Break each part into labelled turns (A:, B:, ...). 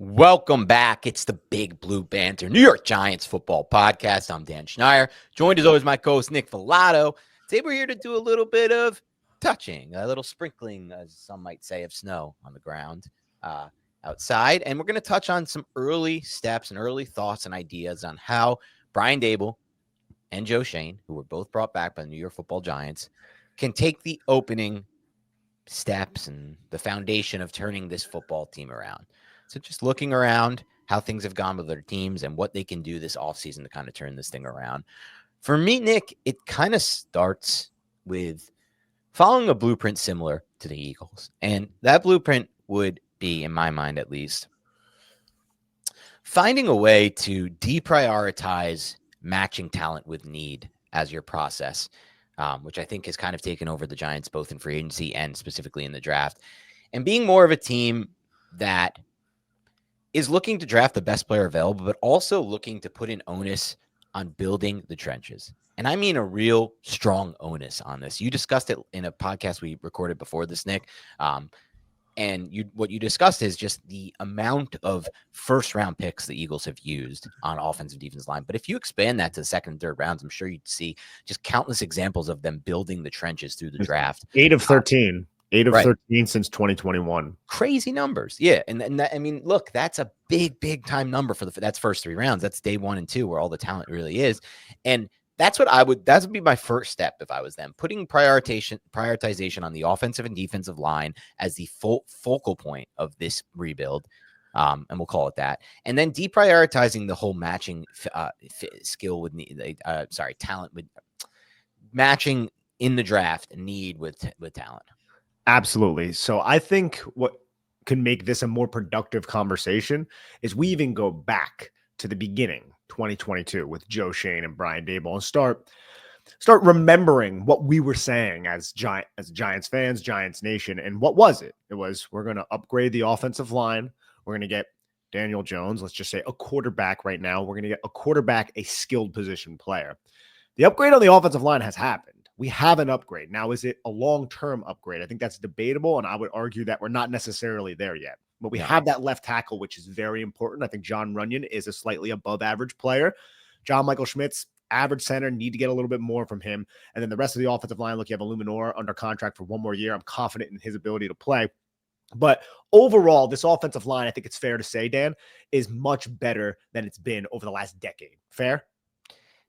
A: Welcome back. It's the Big Blue Banter, New York Giants football podcast. I'm Dan Schneier, joined as always my co-host Nick Velato. Today we're here to do a little bit of touching, a little sprinkling, as some might say, of snow on the ground outside. And we're going to touch on some early steps and early thoughts and ideas on how Brian Daboll and Joe Schoen, who were both brought back by the New York football Giants, can take the opening steps and the foundation of turning this football team around. So just looking around how things have gone with their teams and what they can do this offseason to kind of turn this thing around. For me, Nick, it kind of starts with following a blueprint similar to the Eagles. And that blueprint would be, in my mind at least, finding a way to deprioritize matching talent with need as your process, which I think has kind of taken over the Giants both in free agency and specifically in the draft, and being more of a team that is looking to draft the best player available, but also looking to put an onus on building the trenches. And I mean a real strong onus on this. You discussed it in a podcast we recorded before this, Nick. And what you discussed is just the amount of first-round picks the Eagles have used on offensive defense line. But if you expand that to the second and third rounds, I'm sure you'd see just countless examples of them building the trenches through the draft.
B: 8 of 13. 8 of 13 since 2021.
A: Crazy numbers. Yeah. And that, I mean, look, that's a big time number for that's first 3 rounds. That's day 1 and 2 where all the talent really is. And that would be my first step if I was them, putting prioritization on the offensive and defensive line as the focal point of this rebuild. And we'll call it that. And then deprioritizing the whole matching skill with talent with matching in the draft need with talent.
B: Absolutely. So I think what can make this a more productive conversation is we even go back to the beginning, 2022, with Joe Schoen and Brian Daboll, and start remembering what we were saying as Giants fans, Giants Nation. And what was it? It was, we're going to upgrade the offensive line. We're going to get Daniel Jones, let's just say a quarterback right now. We're going to get a quarterback, a skilled position player. The upgrade on the offensive line has happened. We have an upgrade. Now, is it a long-term upgrade? I think that's debatable, and I would argue that we're not necessarily there yet. But we have that left tackle, which is very important. I think John Runyon is a slightly above-average player. John Michael Schmitz, average center, need to get a little bit more from him. And then the rest of the offensive line, look, you have Illuminor under contract for 1 more year. I'm confident in his ability to play. But overall, this offensive line, I think it's fair to say, Dan, is much better than it's been over the last decade. Fair?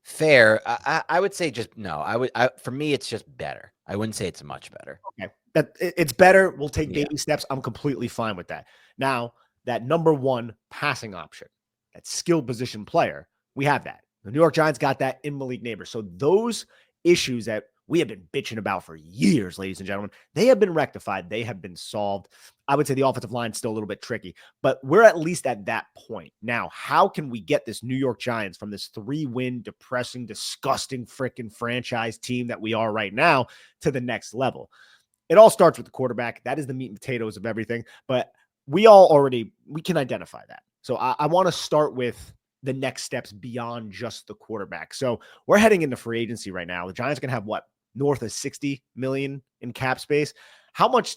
A: Fair. I would say just no. For me, it's just better. I wouldn't say it's much better.
B: Okay. It's better. We'll take baby steps. I'm completely fine with that. Now, that number 1 passing option, that skilled position player, we have that. The New York Giants got that in Malik Neighbors. So those issues that we have been bitching about for years, ladies and gentlemen, they have been rectified. They have been solved. I would say the offensive line is still a little bit tricky, but we're at least at that point. Now, how can we get this New York Giants from this 3-win, depressing, disgusting freaking franchise team that we are right now to the next level? It all starts with the quarterback. That is the meat and potatoes of everything, but we can identify that. So I want to start with the next steps beyond just the quarterback. So we're heading into free agency right now. The Giants are going to have north of 60 million in cap space. How much,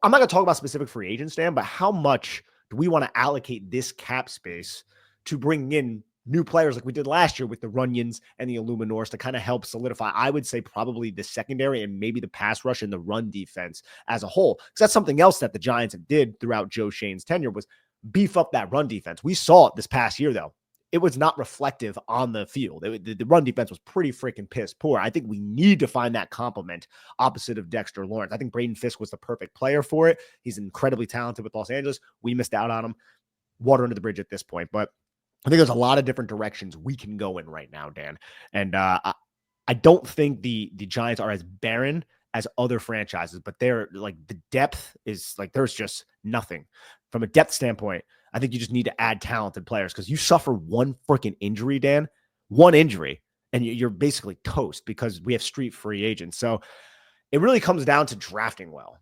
B: I'm not going to talk about specific free agents, Dan, but how much do we want to allocate this cap space to bring in new players like we did last year with the Runyons and the Illuminors to kind of help solidify, I would say, probably the secondary and maybe the pass rush and the run defense as a whole? Because that's something else that the Giants did throughout Joe Schoen's tenure, was beef up that run defense. We saw it this past year, though. It was not reflective on the field. The run defense was pretty freaking piss poor. I think we need to find that complement opposite of Dexter Lawrence. I think Braden Fisk was the perfect player for it. He's incredibly talented with Los Angeles. We missed out on him. Water under the bridge at this point. But I think there's a lot of different directions we can go in right now, Dan. And I don't think the Giants are as barren as other franchises, but they're like, the depth is like, there's just nothing. From a depth standpoint, I think you just need to add talented players, because you suffer one freaking injury, Dan, one injury, and you're basically toast because we have street free agents. So it really comes down to drafting well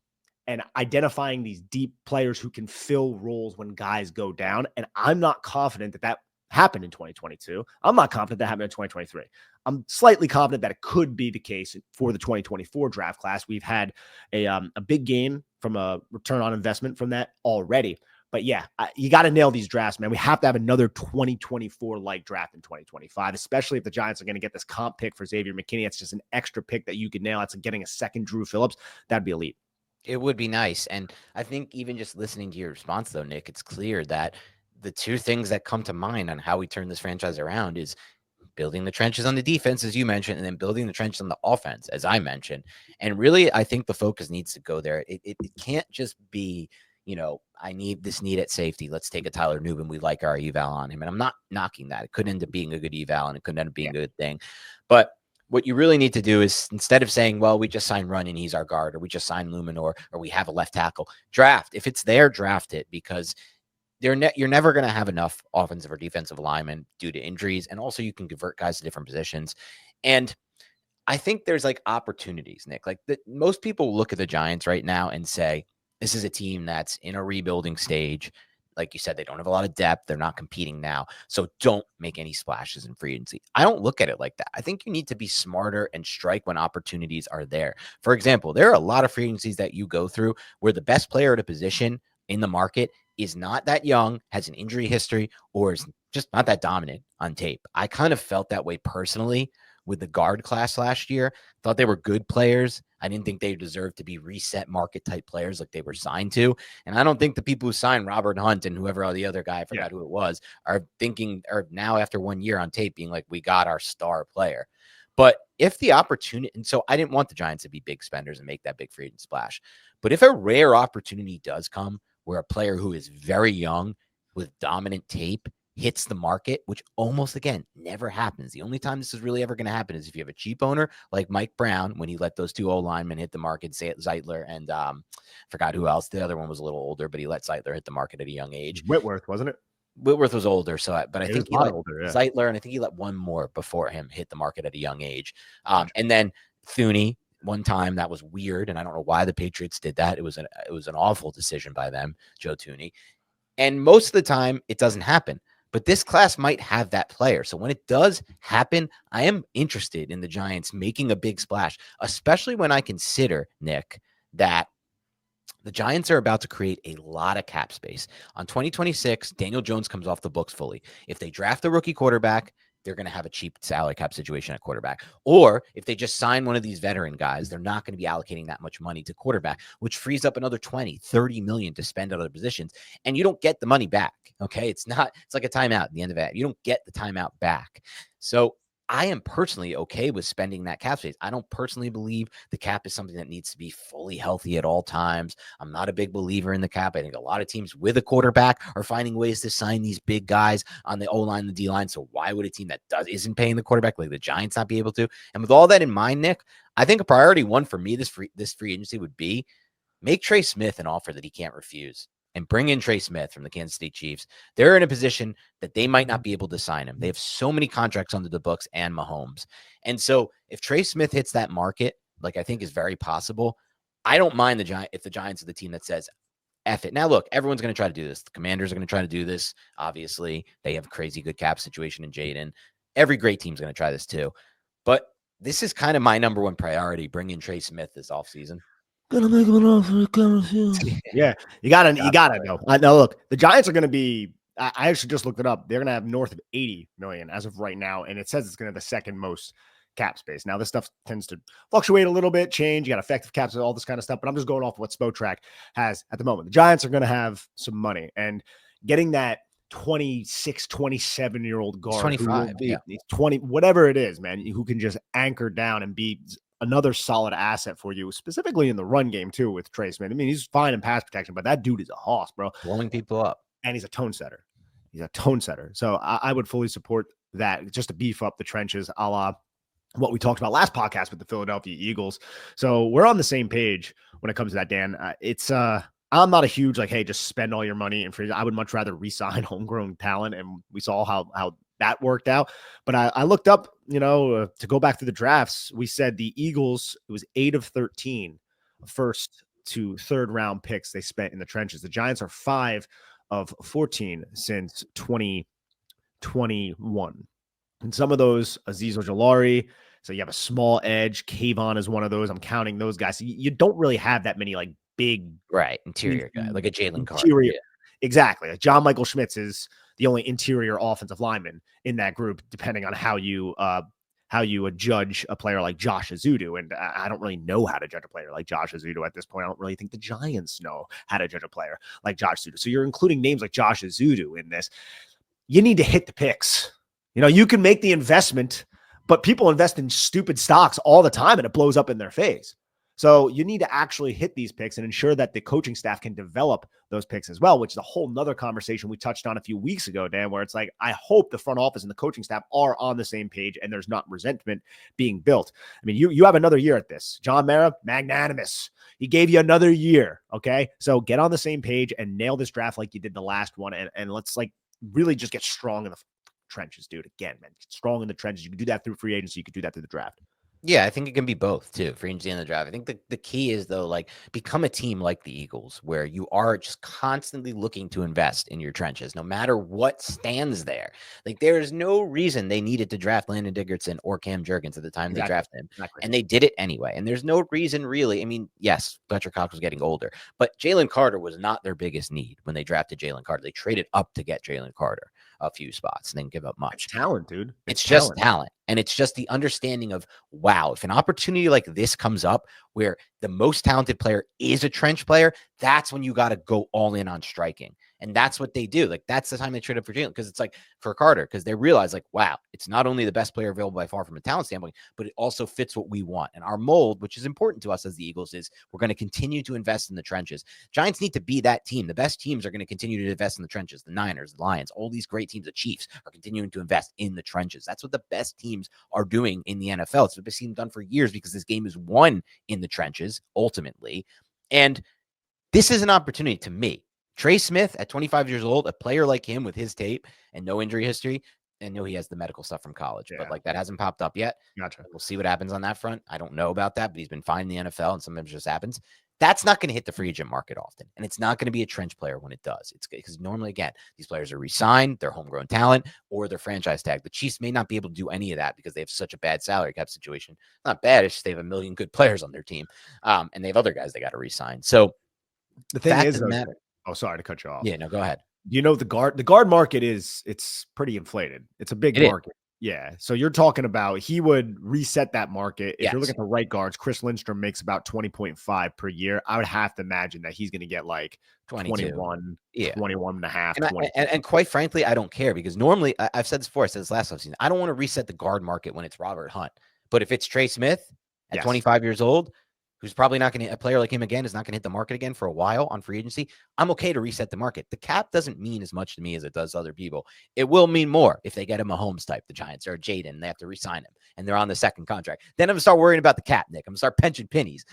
B: and identifying these deep players who can fill roles when guys go down. And I'm not confident that happened in 2022. I'm not confident that happened in 2023. I'm slightly confident that it could be the case for the 2024 draft class. We've had a big gain from a return on investment from that already. But yeah, you got to nail these drafts, man. We have to have another 2024 like draft in 2025, especially if the Giants are going to get this comp pick for Xavier McKinney. It's just an extra pick that you could nail. It's like getting a second Drew Phillips. That'd be elite.
A: It would be nice. And I think even just listening to your response, though, Nick, it's clear that the two things that come to mind on how we turn this franchise around is building the trenches on the defense, as you mentioned, and then building the trenches on the offense, as I mentioned. And really, I think the focus needs to go there. It can't just be, I need at safety. Let's take a Tyler Nubin. We like our eval on him. And I'm not knocking that. It could end up being a good eval and it could end up being a good thing. But what you really need to do is, instead of saying, well, we just signed Run and he's our guard, or we just signed Luminor, or we have a left tackle, draft. If it's there, draft it, because you're never going to have enough offensive or defensive linemen due to injuries. And also you can convert guys to different positions. And I think there's like opportunities, Nick. Like most people look at the Giants right now and say, this is a team that's in a rebuilding stage. Like you said, they don't have a lot of depth. They're not competing now. So don't make any splashes in free agency. I don't look at it like that. I think you need to be smarter and strike when opportunities are there. For example, there are a lot of free agencies that you go through where the best player at a position in the market is not that young, has an injury history, or is just not that dominant on tape. I kind of felt that way personally with the guard class last year. Thought they were good players. I didn't think they deserved to be reset market type players like they were signed to. And I don't think the people who signed Robert Hunt and whoever the other guy, I forgot who it was, are now after 1 year on tape being like, we got our star player. But if the opportunity, and so I didn't want the Giants to be big spenders and make that big free agent splash. But if a rare opportunity does come where a player who is very young with dominant tape hits the market, which almost, again, never happens. The only time this is really ever going to happen is if you have a cheap owner like Mike Brown, when he let those two O-linemen hit the market, Zeitler and forgot who else. The other one was a little older, but he let Zeitler hit the market at a young age.
B: Whitworth, wasn't it?
A: Whitworth was older, but I think he let
B: older,
A: Zeitler, and I think he let one more before him hit the market at a young age. And then Thuney, one time that was weird, and I don't know why the Patriots did that. It was an awful decision by them, Joe Thuney. And most of the time, it doesn't happen. But this class might have that player. So when it does happen, I am interested in the Giants making a big splash, especially when I consider, Nick, that the Giants are about to create a lot of cap space. On 2026, Daniel Jones comes off the books fully. If they draft a rookie quarterback, they're going to have a cheap salary cap situation at quarterback. Or if they just sign one of these veteran guys, they're not going to be allocating that much money to quarterback, which frees up another 20, 30 million to spend on other positions. And you don't get the money back. Okay. It's like a timeout at the end of it. You don't get the timeout back. So I am personally okay with spending that cap space. I don't personally believe the cap is something that needs to be fully healthy at all times. I'm not a big believer in the cap. I think a lot of teams with a quarterback are finding ways to sign these big guys on the O-line, the D-line. So why would a team that isn't paying the quarterback, like the Giants, not be able to? And with all that in mind, Nick, I think a priority one for me this free agency would be make Trey Smith an offer that he can't refuse. And bring in Trey Smith from the Kansas City Chiefs. They're in a position that they might not be able to sign him. They have so many contracts under the books and Mahomes. And so if Trey Smith hits that market, like I think is very possible, I don't mind if the Giants are the team that says, F it. Now, look, everyone's going to try to do this. The Commanders are going to try to do this. Obviously, they have a crazy good cap situation in Jaden. Every great team's going to try this too. But this is kind of my number one priority, bring in Trey Smith this offseason.
B: Gonna make him an offer. Yeah, you gotta know. Now, look, the Giants are gonna be. I actually just looked it up. They're gonna have north of 80 million as of right now, and it says it's gonna have the second most cap space. Now, this stuff tends to fluctuate a little bit, change. You got effective caps and all this kind of stuff, but I'm just going off what Spotrac has at the moment. The Giants are gonna have some money, and getting that 26, 27-year-old guard,
A: 25,
B: he's 20, whatever it is, man, who can just anchor down and be another solid asset for you, specifically in the run game too with Trey Smith. I mean, he's fine in pass protection, but that dude is a hoss, bro.
A: Blowing people up.
B: And he's a tone setter. So I would fully support that just to beef up the trenches, a la what we talked about last podcast with the Philadelphia Eagles. So we're on the same page when it comes to that, Dan. I'm not a huge, like, hey, just spend all your money. And I would much rather re-sign homegrown talent. And we saw how that worked out. But I looked up, to go back to the drafts, we said the Eagles, it was 8 of 13 first to third round picks they spent in the trenches. The Giants are 5 of 14 since 2021. And some of those, Azeez Ojulari, so you have a small edge. Kayvon is one of those. I'm counting those guys. So you don't really have that many like big
A: interior guy, like a Jalen Carter.
B: Interior. Exactly. Like John Michael Schmitz is the only interior offensive lineman in that group, depending on how you judge a player like Josh Azudu. And I don't really know how to judge a player like Josh Azudu at this point. I don't really think the Giants know how to judge a player like Josh Azudu. So you're including names like Josh Azudu in this. You need to hit the picks. You can make the investment, but people invest in stupid stocks all the time and it blows up in their face. So you need to actually hit these picks and ensure that the coaching staff can develop those picks as well, which is a whole nother conversation we touched on a few weeks ago, Dan, where it's like, I hope the front office and the coaching staff are on the same page and there's not resentment being built. I mean, you have another year at this. John Mara, magnanimous. He gave you another year. Okay. So get on the same page and nail this draft like you did the last one. And let's really just get strong in the trenches, dude. Again, man, strong in the trenches. You can do that through free agency. You can do that through the draft.
A: Yeah, I think it can be both too, free agency and the draft. I think the key is though, become a team like the Eagles, where you are just constantly looking to invest in your trenches, no matter what stands there. There is no reason they needed to draft Landon Dickerson or Cam Jurgens at the time they drafted him, and they did it anyway. And there's no reason really. I mean, yes, Fletcher Cox was getting older, but Jalen Carter was not their biggest need when they drafted Jalen Carter. They traded up to get Jalen Carter a few spots and then give up much.
B: It's talent, dude.
A: It's just talent. And it's just the understanding of, wow, if an opportunity like this comes up where the most talented player is a trench player, that's when you got to go all in on striking. And that's what they do. That's the time they trade up for Jalen, because it's for Carter, because they realize wow, it's not only the best player available by far from a talent standpoint, but it also fits what we want. And our mold, which is important to us as the Eagles, is we're going to continue to invest in the trenches. Giants need to be that team. The best teams are going to continue to invest in the trenches. The Niners, the Lions, all these great teams, the Chiefs are continuing to invest in the trenches. That's what the best teams are doing in the NFL. It's what the best team done for years, because this game is won in the trenches ultimately. And this is an opportunity to me. Trey Smith at 25 years old, a player like him with his tape and no injury history. I know he has the medical stuff from college, but that hasn't popped up yet.
B: Gotcha.
A: We'll see what happens on that front. I don't know about that, but he's been fine in the NFL, and sometimes it just happens. That's not going to hit the free agent market often, and it's not going to be a trench player when it does. It's because normally, again, these players are re-signed, they're homegrown talent, or they're franchise tag. The Chiefs may not be able to do any of that because they have such a bad salary cap situation. Not bad, it's just they have a million good players on their team, and they have other guys they got to re-sign. So
B: the thing is, oh, sorry to cut you off.
A: Yeah, no, go ahead.
B: The guard market it's pretty inflated. It's a big market. Yeah. So you're talking about, he would reset that market. If you're looking at the right guards, Chris Lindstrom makes about 20.5 per year. I would have to imagine that he's going to get 21, 21 and a half.
A: And quite frankly, I don't care, because normally, I've said this before, I said this last offseason, I don't want to reset the guard market when it's Robert Hunt. But if it's Trey Smith at 25 years old, who's probably not going to, a player like him again is not going to hit the market again for a while on free agency, I'm okay to reset the market. The cap doesn't mean as much to me as it does to other people. It will mean more if they get him a Mahomes type, the Giants, or a Jaden, and they have to re-sign him, and they're on the second contract. Then I'm going to start worrying about the cap, Nick. I'm going to start pinching pennies,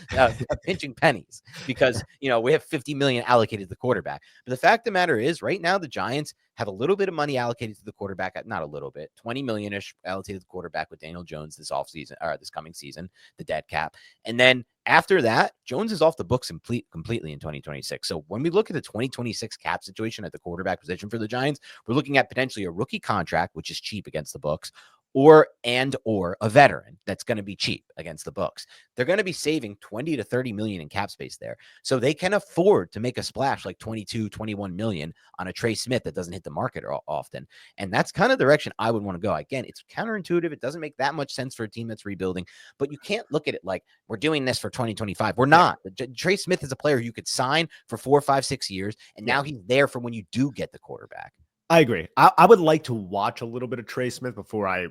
A: because, we have $50 million allocated to the quarterback. But the fact of the matter is, right now, the Giants have a little bit of money allocated to the quarterback, not a little bit, 20 million-ish allocated to the quarterback with Daniel Jones this offseason, or this coming season, the dead cap. And then after that, Jones is off the books completely in 2026. So when we look at the 2026 cap situation at the quarterback position for the Giants, we're looking at potentially a rookie contract, which is cheap against the books, or a veteran that's going to be cheap against the books. They're going to be saving 20 to 30 million in cap space there. So they can afford to make a splash like 22, 21 million on a Trey Smith that doesn't hit the market often. And that's kind of the direction I would want to go. Again, it's counterintuitive. It doesn't make that much sense for a team that's rebuilding, but you can't look at it like we're doing this for 2025. We're not. Trey Smith is a player you could sign for 4, 5, 6 years. And now he's there for when you do get the quarterback.
B: I agree. I would like to watch a little bit of Trey Smith before I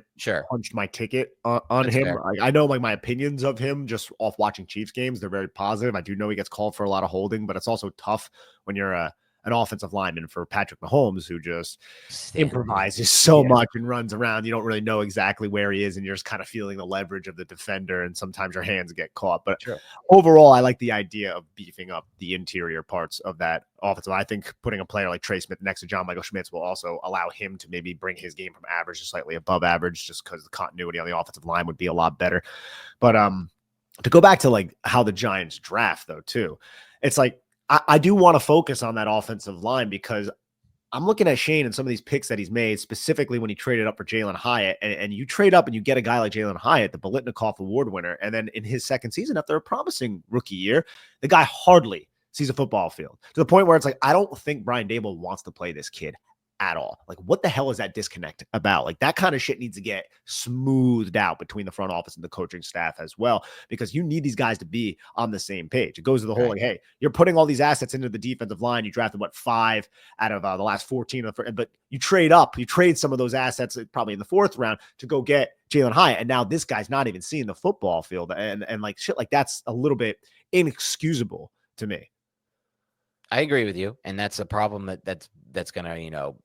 B: punched my ticket on him. I know my opinions of him just off watching Chiefs games, they're very positive. I do know he gets called for a lot of holding, but it's also tough when you're an offensive lineman for Patrick Mahomes, who just improvises so much and runs around. You don't really know exactly where he is, and you're just kind of feeling the leverage of the defender, and sometimes your hands get caught. But overall, I like the idea of beefing up the interior parts of that offensive. I think putting a player like Trey Smith next to John Michael Schmitz will also allow him to maybe bring his game from average to slightly above average, just because the continuity on the offensive line would be a lot better. But to go back to how the Giants draft, though, too, it's I do want to focus on that offensive line, because I'm looking at Schoen and some of these picks that he's made, specifically when he traded up for Jalen Hyatt, and you trade up and you get a guy like Jalen Hyatt, the Biletnikoff Award winner. And then in his second season, after a promising rookie year, the guy hardly sees a football field to the point where it's like, I don't think Brian Daboll wants to play this kid at all. Like, what the hell is that disconnect about? Like, that kind of shit needs to get smoothed out between the front office and the coaching staff as well, because you need these guys to be on the same page. It goes to the whole, like, hey, you're putting all these assets into the defensive line. You drafted, 5 out of the last 14, but you trade some of those assets probably in the 4th round to go get Jalen Hyatt. And now this guy's not even seeing the football field. And like shit like that's a little bit inexcusable to me.
A: I agree with you. And that's a problem that's going to,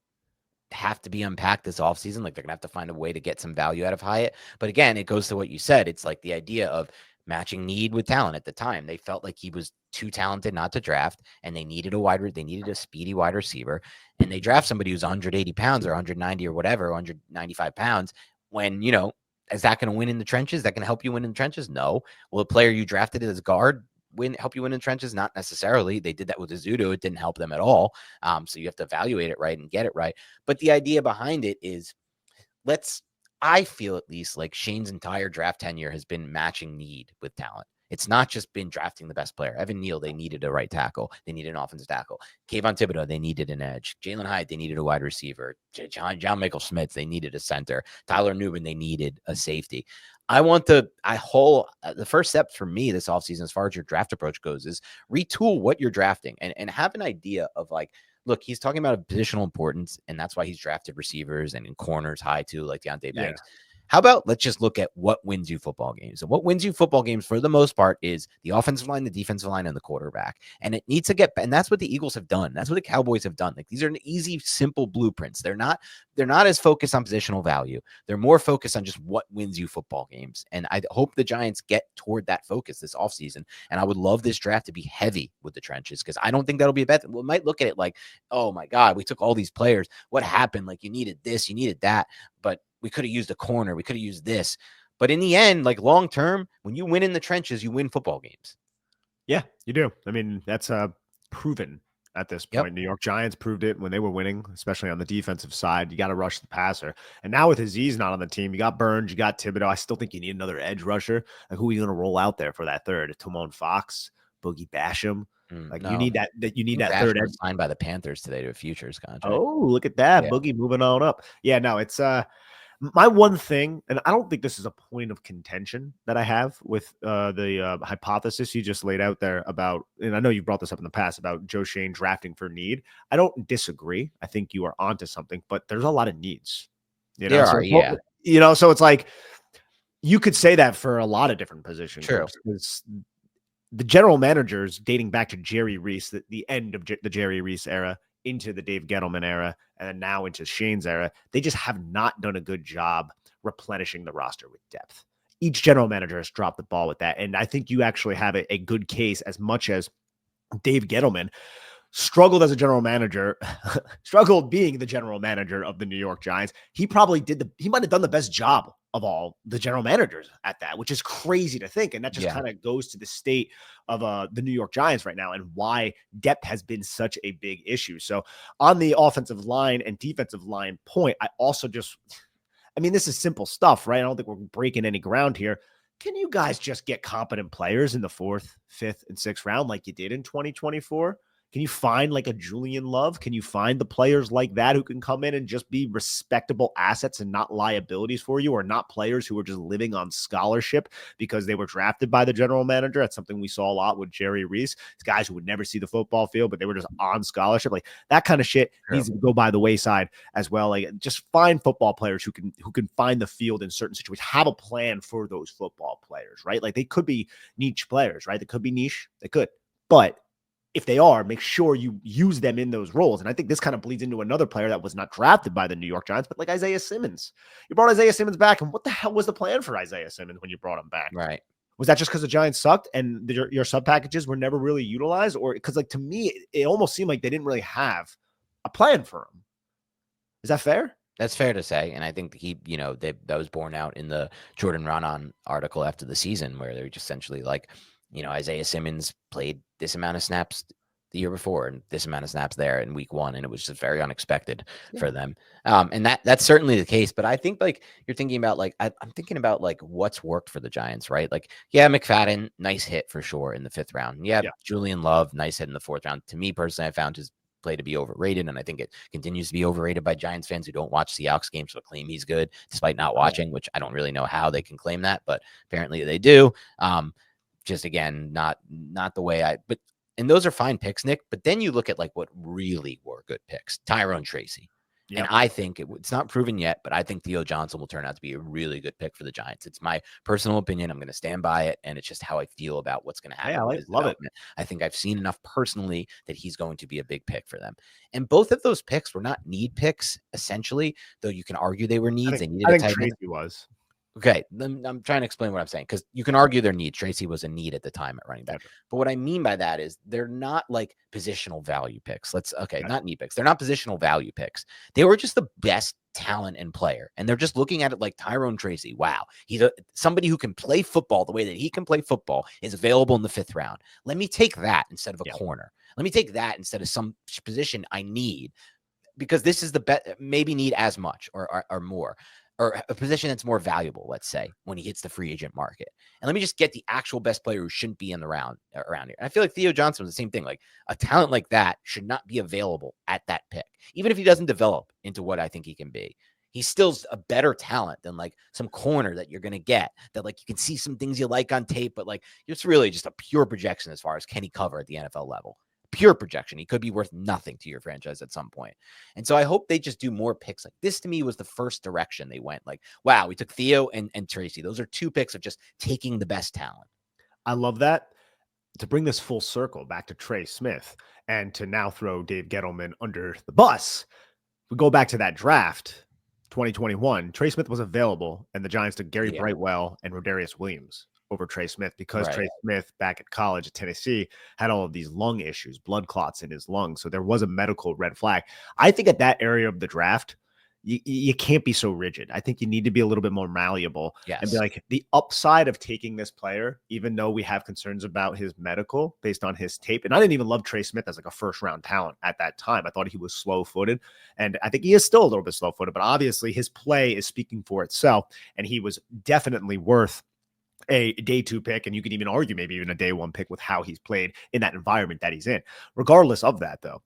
A: have to be unpacked this offseason. Like, they're going to have to find a way to get some value out of Hyatt. But again, it goes to what you said. It's like the idea of matching need with talent. At the time, they felt like he was too talented not to draft, and they needed a speedy wide receiver. And they draft somebody who's 180 pounds or 190 or whatever, 195 pounds, when, is that going to win in the trenches? That can help you win in the trenches? No. Well, a player you drafted as guard help you win in the trenches? Not necessarily. They did that with Azudo. It didn't help them at all. So you have to evaluate it right and get it right. But the idea behind it is, I feel at least like Shane's entire draft tenure has been matching need with talent. It's not just been drafting the best player. Evan Neal, they needed a right tackle. They needed an offensive tackle. Kayvon Thibodeau, they needed an edge. Jalen Hyatt, they needed a wide receiver. John Michael Schmitz, they needed a center. Tyler Newman, they needed a safety. The first step for me this offseason, as far as your draft approach goes, is retool what you're drafting and have an idea of like, look, he's talking about a positional importance, and that's why he's drafted receivers and in corners high too, like Deontay Banks. How about let's just look at what wins you football games? And what wins you football games for the most part is the offensive line, the defensive line, and the quarterback. And it needs to and that's what the Eagles have done. That's what the Cowboys have done. Like, these are an easy, simple blueprints. They're not as focused on positional value. They're more focused on just what wins you football games. And I hope the Giants get toward that focus this offseason. And I would love this draft to be heavy with the trenches, because I don't think that'll be a bad thing. We might look at it like, oh my God, we took all these players. What happened? Like, you needed this, you needed that. But we could have used a corner. We could have used this. But in the end, like, long term, when you win in the trenches, you win football games.
B: Yeah, you do. I mean, that's proven at this point. Yep. New York Giants proved it when they were winning, especially on the defensive side. You got to rush the passer. And now with Aziz not on the team, you got Burns, you got Thibodeau. I still think you need another edge rusher. Like, who are you going to roll out there for that third? Timon Fox, Boogie Basham. You need that third edge.
A: Signed by the Panthers today to a futures contract.
B: Oh, look at that. Yeah. Boogie moving on up. Yeah, no, it's my one thing, and I don't think this is a point of contention that I have with the hypothesis you just laid out there about, and I know you brought this up in the past about Joe Schoen drafting for need. I don't disagree. I think you are onto something, but there's a lot of needs. So it's like, you could say that for a lot of different positions.
A: True.
B: Because the general managers dating back to Jerry Reese, the end of the Jerry Reese era, into the Dave Gettleman era, and then now into Shane's era, they just have not done a good job replenishing the roster with depth. Each general manager has dropped the ball with that. And I think you actually have a good case, as much as Dave Gettleman struggled as a general manager, struggled being the general manager of the New York Giants. He probably he might have done the best job of all the general managers at that, which is crazy to think. And that just kind of goes to the state of the New York Giants right now and why depth has been such a big issue. So on the offensive line and defensive line point, I also this is simple stuff, right? I don't think we're breaking any ground here. Can you guys just get competent players in the 4th, 5th, and 6th round like you did in 2024? Can you find like a Julian Love? Can you find the players like that who can come in and just be respectable assets and not liabilities for you, or not players who are just living on scholarship because they were drafted by the general manager? That's something we saw a lot with Jerry Reese. It's guys who would never see the football field, but they were just on scholarship. Like, that kind of shit needs to go by the wayside as well. Like, just find football players who can find the field in certain situations. Have a plan for those football players, right? Like, they could be niche players, right? They could be niche. They could, but if they are, make sure you use them in those roles. And I think this kind of bleeds into another player that was not drafted by the New York Giants, but like Isaiah Simmons. You brought Isaiah Simmons back, and what the hell was the plan for Isaiah Simmons when you brought him back?
A: Right.
B: Was that just because the Giants sucked and your sub packages were never really utilized? Or because, like, to me, it almost seemed like they didn't really have a plan for him. Is that fair?
A: That's fair to say. And I think that was borne out in the Jordan Ronan article after the season, where they were just essentially like, Isaiah Simmons played this amount of snaps the year before and this amount of snaps there in week 1. And it was just very unexpected
B: Yeah.
A: for them. And that's certainly the case. But I think like you're thinking about like, I'm thinking about like what's worked for the Giants, right? Like, yeah, McFadden, nice hit for sure in the 5th round. Yeah,
B: Yeah.
A: Julian Love, nice hit in the 4th round. To me personally, I found his play to be overrated. And I think it continues to be overrated by Giants fans who don't watch Seahawks games but claim he's good despite not watching, which I don't really know how they can claim that, but apparently they do. Just again, not the way and those are fine picks, Nick. But then you look at like what really were good picks. Tyrone Tracy.
B: Yep.
A: And I think it's not proven yet, but I think Theo Johnson will turn out to be a really good pick for the Giants. It's my personal opinion. I'm going to stand by it. And it's just how I feel about what's going to happen.
B: Yeah, love it.
A: I think I've seen enough personally that he's going to be a big pick for them. And both of those picks were not need picks, essentially, though you can argue they were needs.
B: I think Tracy was.
A: Okay, I'm trying to explain what I'm saying because you can argue their need. Tracy was a need at the time at running back. But what I mean by that is they're not like positional value picks. Not need picks. They're not positional value picks. They were just the best talent and player. And they're just looking at it like Tyrone Tracy. Wow, he's somebody who can play football the way that he can play football is available in the 5th round. Let me take that instead of a corner. Let me take that instead of some position I need because this is the best, maybe need as much or more. Or a position that's more valuable, let's say, when he hits the free agent market. And let me just get the actual best player who shouldn't be in the round around here. And I feel like Theo Johnson was the same thing. Like a talent like that should not be available at that pick. Even if he doesn't develop into what I think he can be, he's still a better talent than like some corner that you're going to get that like you can see some things you like on tape, but like it's really just a pure projection as far as can he cover at the NFL level. Pure projection. He could be worth nothing to your franchise at some point. And so I hope they just do more picks. Like this to me was the first direction they went. Like, wow, we took Theo and Tracy. Those are 2 picks of just taking the best talent.
B: I love that. To bring this full circle back to Trey Smith and to now throw Dave Gettleman under the bus, we go back to that draft, 2021. Trey Smith was available, and the Giants took Gary Brightwell and Rodarius Williams over Trey Smith because Trey Smith back at college at Tennessee had all of these lung issues, blood clots in his lungs. So there was a medical red flag. I think at that area of the draft, you can't be so rigid. I think you need to be a little bit more malleable and be like the upside of taking this player, even though we have concerns about his medical based on his tape. And I didn't even love Trey Smith as like a 1st round talent at that time. I thought he was slow footed and I think he is still a little bit slow footed, but obviously his play is speaking for itself. And he was definitely worth a day 2 pick, and you can even argue maybe even a day 1 pick with how he's played in that environment that he's in. Regardless of that, though,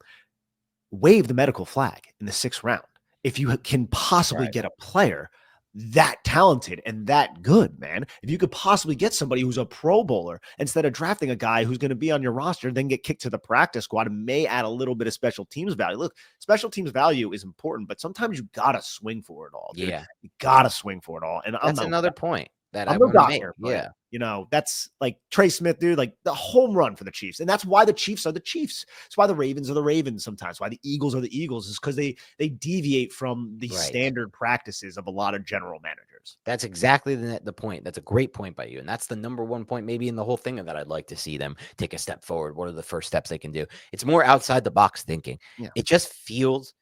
B: waive the medical flag in the 6th round. If you can possibly get a player that talented and that good, man, if you could possibly get somebody who's a Pro Bowler instead of drafting a guy who's going to be on your roster, then get kicked to the practice squad and may add a little bit of special teams value. Look, special teams value is important, but sometimes you got to swing for it all. Dude. Yeah. You got to swing for it all. And
A: that's another point that
B: I'm
A: I want to make.
B: Yeah. You know, that's like Trey Smith, dude, like the home run for the Chiefs. And that's why the Chiefs are the Chiefs. It's why the Ravens are the Ravens sometimes. Why the Eagles are the Eagles is because they deviate from the standard practices of a lot of general managers.
A: That's exactly the point. That's a great point by you. And that's the number 1 point maybe in the whole thing that I'd like to see them take a step forward. What are the first steps they can do? It's more outside the box thinking. Yeah. It just feels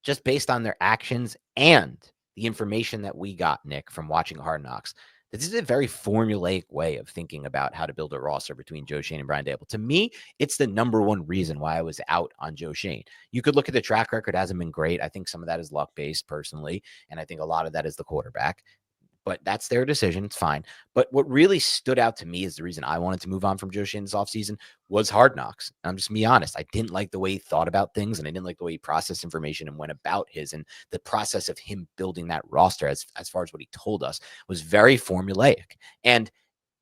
A: just based on their actions and the information that we got, Nick, from watching Hard Knocks. This is a very formulaic way of thinking about how to build a roster between Joe Schoen and Brian Daboll. To me, it's the number 1 reason why I was out on Joe Schoen. You could look at the track record, hasn't been great. I think some of that is luck-based personally, and I think a lot of that is the quarterback. But that's their decision. It's fine. But what really stood out to me is the reason I wanted to move on from Joe Schoen this offseason was Hard Knocks. I'm just being honest. I didn't like the way he thought about things, and I didn't like the way he processed information and went about his. And the process of him building that roster, as far as what he told us, was very formulaic. And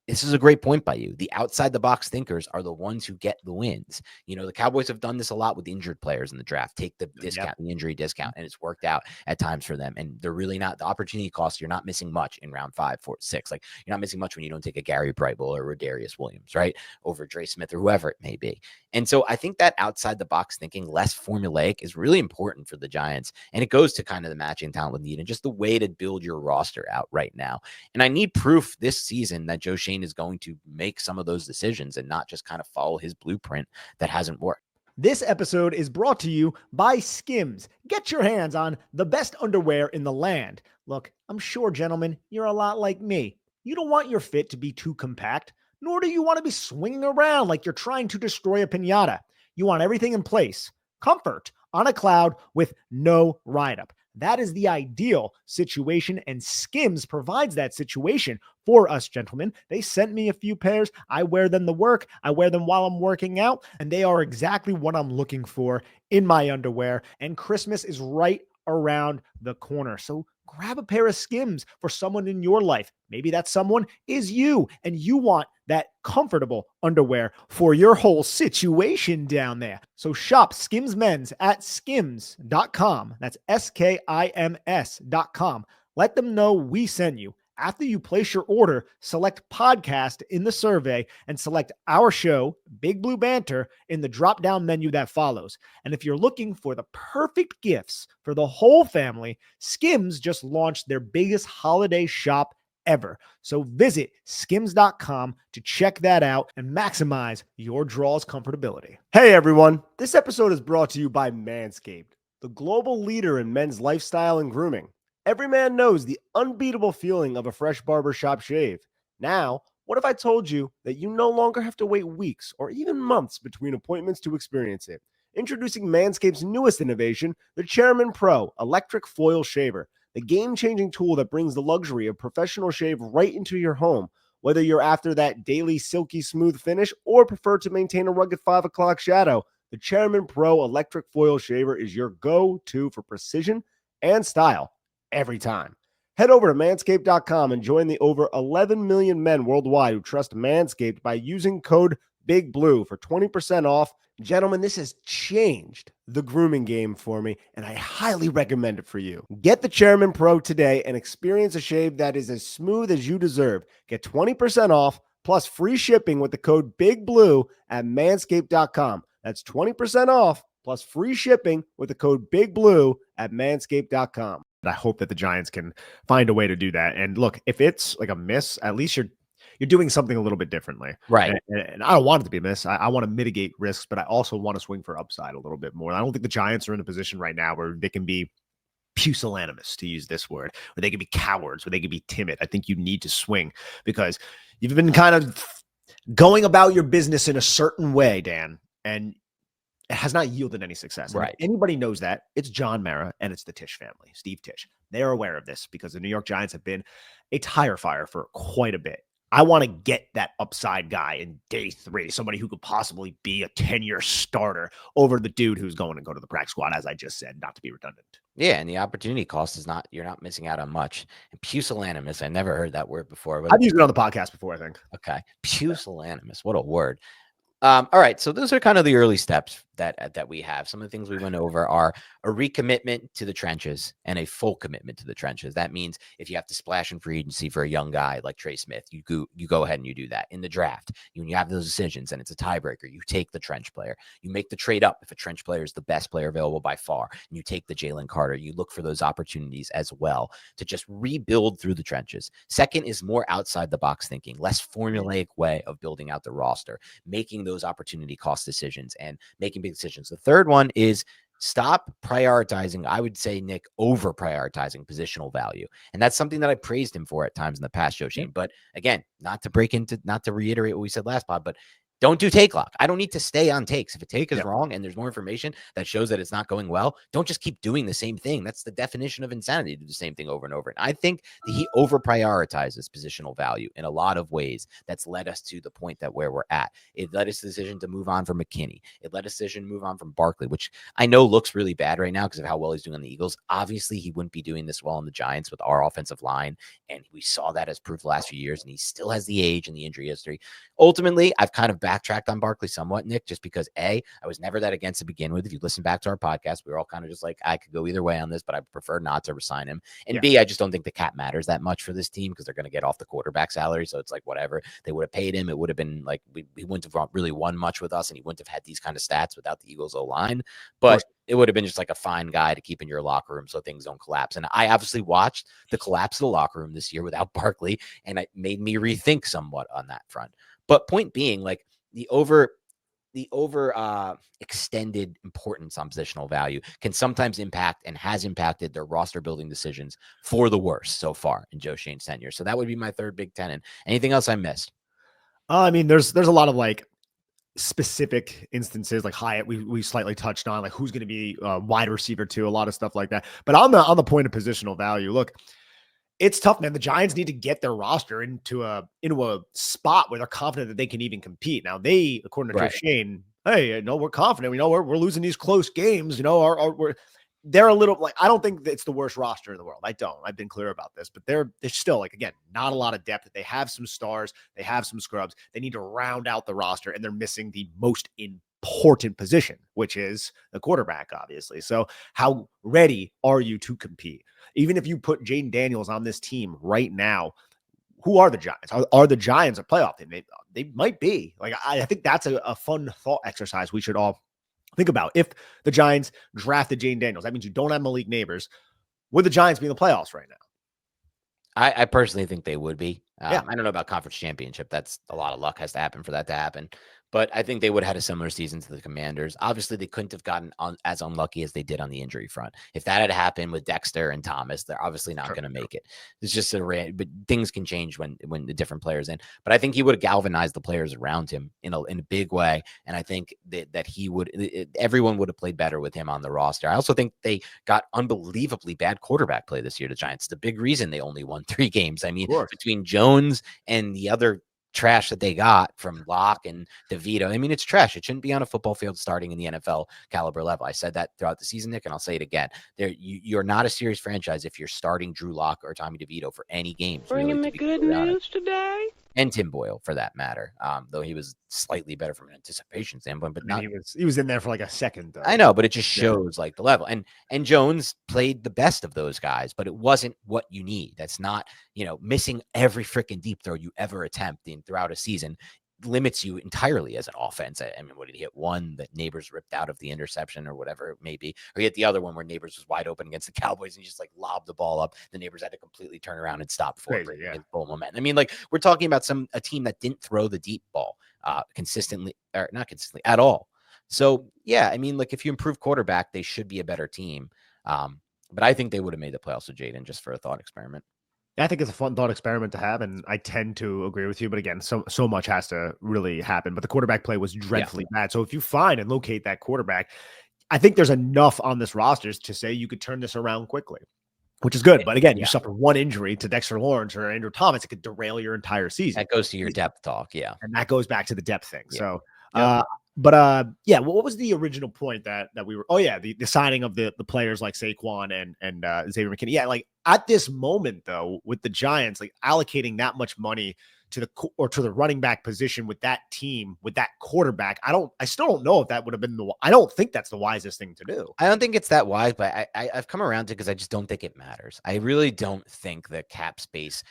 A: this is a great point by you. The outside the box thinkers are the ones who get the wins. You know, the Cowboys have done this a lot with injured players in the draft. Take the discount, the injury discount, and it's worked out at times for them. And they're really not the opportunity cost. You're not missing much in round 5, 4, 6. Like you're not missing much when you don't take a Gary Brightwell or Rodarius Williams, right? Over Trey Smith or whoever it may be. And so I think that outside the box thinking, less formulaic, is really important for the Giants. And it goes to kind of the matching talent with need and just the way to build your roster out right now. And I need proof this season that Joe Schoen is going to make some of those decisions and not just kind of follow his blueprint that hasn't worked.
B: This episode is brought to you by Skims. Get your hands on the best underwear in the land. Look, I'm sure, gentlemen, you're a lot like me. You don't want your fit to be too compact, nor do you want to be swinging around like you're trying to destroy a piñata. You want everything in place. Comfort on a cloud with no write-up. That is the ideal situation, and Skims provides that situation for us, gentlemen. They sent me a few pairs. I wear them to work. I wear them while I'm working out, and they are exactly what I'm looking for in my underwear. And Christmas is right around the corner. So grab a pair of Skims for someone in your life. Maybe that someone is you, and you want that comfortable underwear for your whole situation down there. So shop Skims Men's at skims.com. That's skims.com. Let them know we sent you. After you place your order, select podcast in the survey and select our show, Big Blue Banter, in the drop-down menu that follows. And if you're looking for the perfect gifts for the whole family, Skims just launched their biggest holiday shop ever. So visit skims.com to check that out and maximize your draw's comfortability. Hey everyone, this episode is brought to you by Manscaped, the global leader in men's lifestyle and grooming. Every man knows the unbeatable feeling of a fresh barbershop shave. Now, what if I told you that you no longer have to wait weeks or even months between appointments to experience it? Introducing Manscaped's newest innovation, the Chairman Pro Electric Foil Shaver, the game-changing tool that brings the luxury of professional shave right into your home. Whether you're after that daily silky smooth finish or prefer to maintain a rugged 5 o'clock shadow, the Chairman Pro Electric Foil Shaver is your go-to for precision and style every time. Head over to manscaped.com and join the over 11 million men worldwide who trust Manscaped by using code BIGBLUE for 20% off. Gentlemen, this has changed the grooming game for me, and I highly recommend it for you. Get the Chairman Pro today and experience a shave that is as smooth as you deserve. Get 20% off plus free shipping with the code BIGBLUE at manscaped.com. That's 20% off plus free shipping with the code BIGBLUE at manscaped.com. I hope that the Giants can find a way to do that. And look, if it's like a miss, at least you're doing something a little bit differently.
A: Right.
B: And I don't want it to be a miss. I want to mitigate risks, but I also want to swing for upside a little bit more. I don't think the Giants are in a position right now where they can be pusillanimous, to use this word, where they can be cowards, where they can be timid. I think you need to swing because you've been kind of going about your business in a certain way, Dan, and it has not yielded any success.
A: Right.
B: If anybody knows that, it's John Mara and it's the Tisch family, Steve Tisch. They're aware of this because the New York Giants have been a tire fire for quite a bit. I want to get that upside guy in day 3, somebody who could possibly be a 10-year starter over the dude who's going to go to the practice squad, as I just said, not to be redundant.
A: Yeah, and the opportunity cost is not, you're not missing out on much. And pusillanimous, I never heard that word before. But
B: I've used it on the podcast before, I think.
A: Okay. Pusillanimous. What a word. All right. So those are kind of the early steps that we have. Some of the things we went over are a recommitment to the trenches and a full commitment to the trenches. That means if you have to splash in free agency for a young guy like Trey Smith, you go ahead and you do that. In the draft, when you have those decisions and it's a tiebreaker, you take the trench player. You make the trade up if a trench player is the best player available by far, and you take the Jalen Carter. You look for those opportunities as well to just rebuild through the trenches. Second is more outside the box thinking, less formulaic way of building out the roster, making those opportunity cost decisions and making big decisions. The third one is stop prioritizing, I would say, Nick, over prioritizing positional value. And that's something that I praised him for at times in the past, Joe Shane. But again, not to reiterate what we said last pod, but don't do take lock. I don't need to stay on takes. If a take is wrong and there's more information that shows that it's not going well, don't just keep doing the same thing. That's the definition of insanity, to do the same thing over and over. And I think that he over prioritizes positional value in a lot of ways. That's led us to the point that where we're at. It led us to the decision to move on from McKinney. It led us to the decision to move on from Barkley, which I know looks really bad right now because of how well he's doing on the Eagles. Obviously, he wouldn't be doing this well on the Giants with our offensive line. And we saw that as proof the last few years. And he still has the age and the injury history. Ultimately, I've kind of backtracked on Barkley somewhat, Nick, just because I was never that against to begin with. If you listen back to our podcast, we were all kind of just like, I could go either way on this, but I prefer not to resign him. And B, I just don't think the cap matters that much for this team because they're going to get off the quarterback salary. So it's like, whatever they would have paid him, it would have been like, he wouldn't have really won much with us and he wouldn't have had these kind of stats without the Eagles O-line. But it would have been just like a fine guy to keep in your locker room so things don't collapse. And I obviously watched the collapse of the locker room this year without Barkley, and it made me rethink somewhat on that front. But point being, like the over extended importance on positional value can sometimes impact and has impacted their roster building decisions for the worse so far in Joe Shane's tenure. So that would be my third big tenet. Anything else I missed?
B: I mean, there's a lot of like specific instances like Hyatt, we slightly touched on, like who's going to be wide receiver too, a lot of stuff like that. But on the point of positional value, look, it's tough, man. The Giants need to get their roster into a spot where they're confident that they can even compete. Now, they, according to Shane, hey, no, we're confident. We know we're losing these close games. You know, they're a little like, I don't think it's the worst roster in the world. I don't. I've been clear about this, but they're still, like, again, not a lot of depth. They have some stars. They have some scrubs. They need to round out the roster, and they're missing the most important position, which is the quarterback, obviously. So how ready are you to compete? Even if you put Jaden Daniels on this team right now, who are the Giants? Are the Giants a playoff team? They might be. Like, I think that's a fun thought exercise we should all think about. If the Giants drafted Jaden Daniels, that means you don't have Malik Neighbors. Would the Giants be in the playoffs right now?
A: I personally think they would be.
B: Yeah.
A: I don't know about conference championship. That's a lot of luck has to happen for that to happen. But I think they would have had a similar season to the Commanders. Obviously, they couldn't have gotten as unlucky as they did on the injury front. If that had happened with Dexter and Thomas, they're obviously not going to make it. It's just but things can change when the different players in. But I think he would have galvanized the players around him in a big way. And I think that he would, everyone would have played better with him on the roster. I also think they got unbelievably bad quarterback play this year, the Giants. The big reason they only won 3 games. I mean, between Jones and the other trash that they got from Locke and DeVito. I mean, it's trash. It shouldn't be on a football field starting in the NFL caliber level. I said that throughout the season, Nick, and I'll say it again. You're not a serious franchise if you're starting Drew Locke or Tommy DeVito for any games.
C: Bringing the good news today.
A: And Tim Boyle, for that matter, though he was slightly better from an anticipation standpoint, but not.
B: He was in there for like a second, though.
A: I know, but it just shows like the level. And Jones played the best of those guys, but it wasn't what you need. That's not, missing every freaking deep throw you ever attempt throughout a season limits you entirely as an offense. I mean, what did he hit? One that Neighbors ripped out of the interception or whatever it may be, or he hit the other one where Neighbors was wide open against the Cowboys and he just like lobbed the ball up. The Neighbors had to completely turn around and stop before bringing his full momentum. I mean, like, we're talking about a team that didn't throw the deep ball consistently, or not consistently at all. So yeah, I mean, like, if you improve quarterback, they should be a better team. But I think they would have made the playoffs with Jaden, just for a thought experiment.
B: I think it's a fun thought experiment to have, and I tend to agree with you. But again, so much has to really happen. But the quarterback play was dreadfully bad. So if you find and locate that quarterback, I think there's enough on this roster to say you could turn this around quickly, which is good. But again, you suffer one injury to Dexter Lawrence or Andrew Thomas, it could derail your entire season.
A: That goes to your depth talk,
B: and that goes back to the depth thing.
A: Yeah.
B: So, what was the original point that we were? Oh yeah, the signing of the players like Saquon and Xavier McKinney. Yeah, like at this moment though, with the Giants, like allocating that much money to the running back position with that team, with that quarterback, I still don't know if that would have been I don't think that's the wisest thing to do.
A: I don't think it's that wise, but I've come around to it because I just don't think it matters. I really don't think the cap space.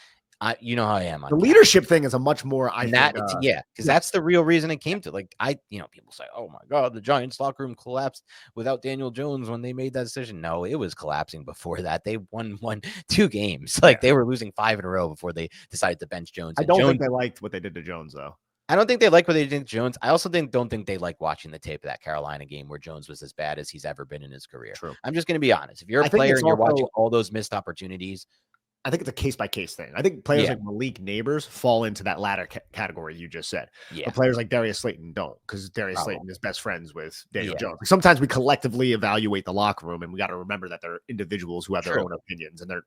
A: You know how I am on
B: the leadership thing is a much more
A: because that's the real reason it came to. Like, people say, oh my God, the Giants locker room collapsed without Daniel Jones when they made that decision. No, it was collapsing before that. They won 2 games. Like, they were losing 5 in a row before they decided to bench Jones.
B: I don't think they liked what they did to Jones, though.
A: I don't think they like what they did to Jones. I also don't think they like watching the tape of that Carolina game where Jones was as bad as he's ever been in his career.
B: True.
A: I'm just going to be honest. If you're a player and you're watching all those missed opportunities,
B: I think it's a case-by-case thing. I think players like Malik Neighbors fall into that latter category you just said.
A: Yeah.
B: But players like Darius Slayton don't, because Darius Slayton is best friends with Daniel Jones. Like, sometimes we collectively evaluate the locker room, and we got to remember that they're individuals who have their own opinions, and they're,